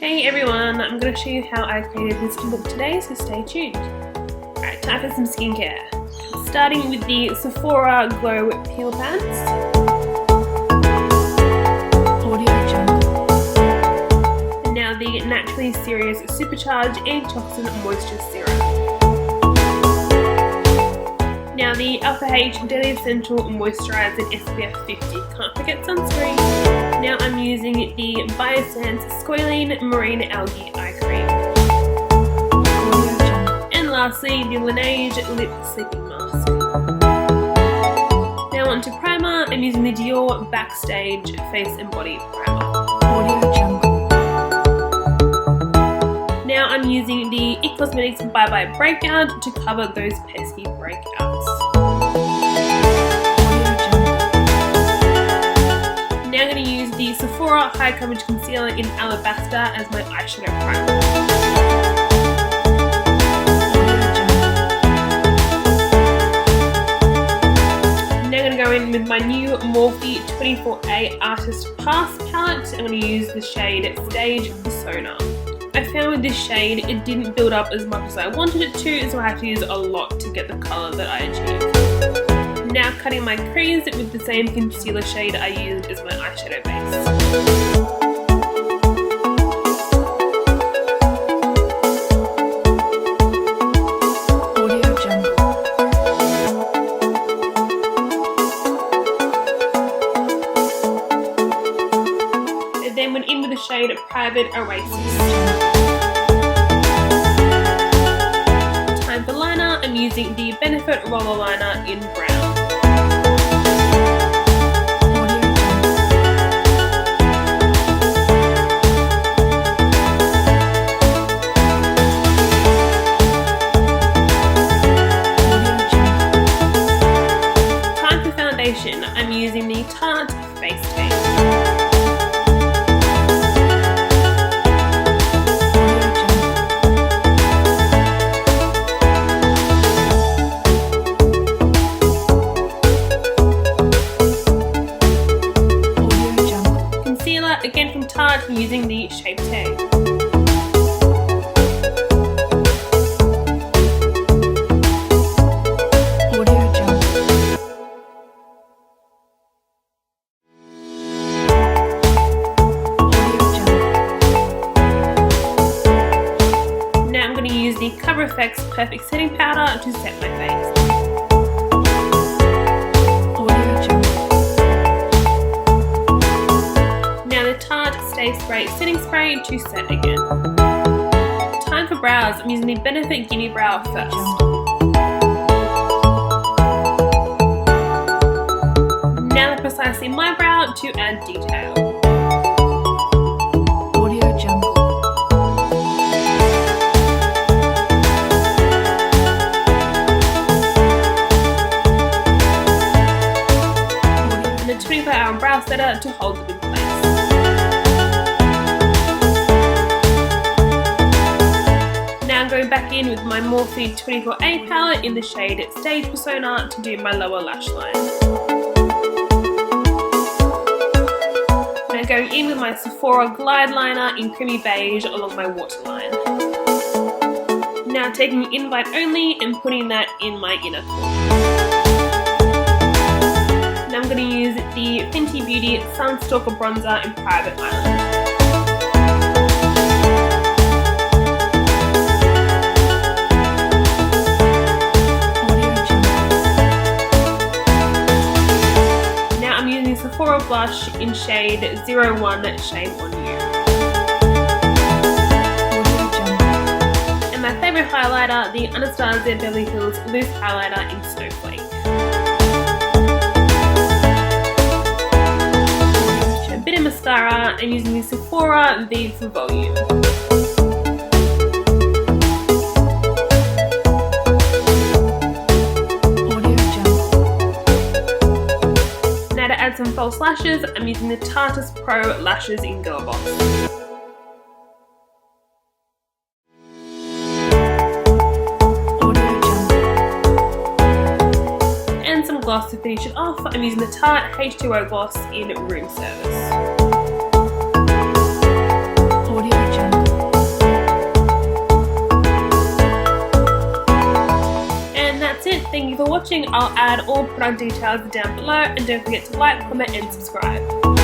Hey everyone, I'm going to show you how I created this look today, so stay tuned. Alright, time for some skincare. Starting with the Sephora Glow Peel Pants. And now the Naturally Serious Supercharge Anti-Oxidant Moisture Serum. Now the Alpha H Daily Essential Moisturiser SPF 50, can't forget sunscreen. Now I'm using the Biossance Squalane Marine Algae Eye Cream. And lastly, the Laneige Lip Sleeping Mask. Now onto primer, I'm using the Dior Backstage Face and Body Primer. Now I'm using the IT Cosmetics Bye Bye Breakout to cover those pesky breakouts. Now I'm going to use the Sephora High Coverage Concealer in Alabaster as my eyeshadow primer. Now I'm going to go in with my new Morphe 24A Artist Pass palette. I'm going to use the shade Stage Persona. I found with this shade it didn't build up as much as I wanted it to, so I have to use a lot to get the colour that I achieved. Now cutting my crease with the same concealer shade I used as my eyeshadow base. And then went in with the shade Private Oasis. Time for liner, I'm using the Benefit Roller Liner in brown. Time for foundation, I'm using the Tarte Face Tape. Again from Tarte, using the Shape Tape. Now I'm going to use the Cover FX Perfect Setting Powder to set my face. Stay Spray Setting Spray to set again. Time for brows, I'm using the Benefit Guinea Brow first. Now the Precisely My Brow to add detail. And the 24-hour brow setter to hold them in place. Going back in with my Morphe 24A palette in the shade Stage Persona to do my lower lash line. Now going in with my Sephora Glide Liner in Creamy Beige along my waterline. Now taking Invite Only and putting that in my inner corner. Now I'm going to use the Fenty Beauty Stalk'r Bronzer in Private Island. Sephora blush in shade 01 Shame on You. And my favourite highlighter, the Anastasia Beverly Hills Loose Highlighter in Snowflake. A bit of mascara, I'm using the Sephora V for Volume. Add some false lashes, I'm using the Tarte Pro Lashes in Girl Box. And some gloss to finish it off, I'm using the Tarte H2O Gloss in Room Service. Audio Jungle. Thank you for watching. I'll add all product details down below, and don't forget to like, comment and subscribe.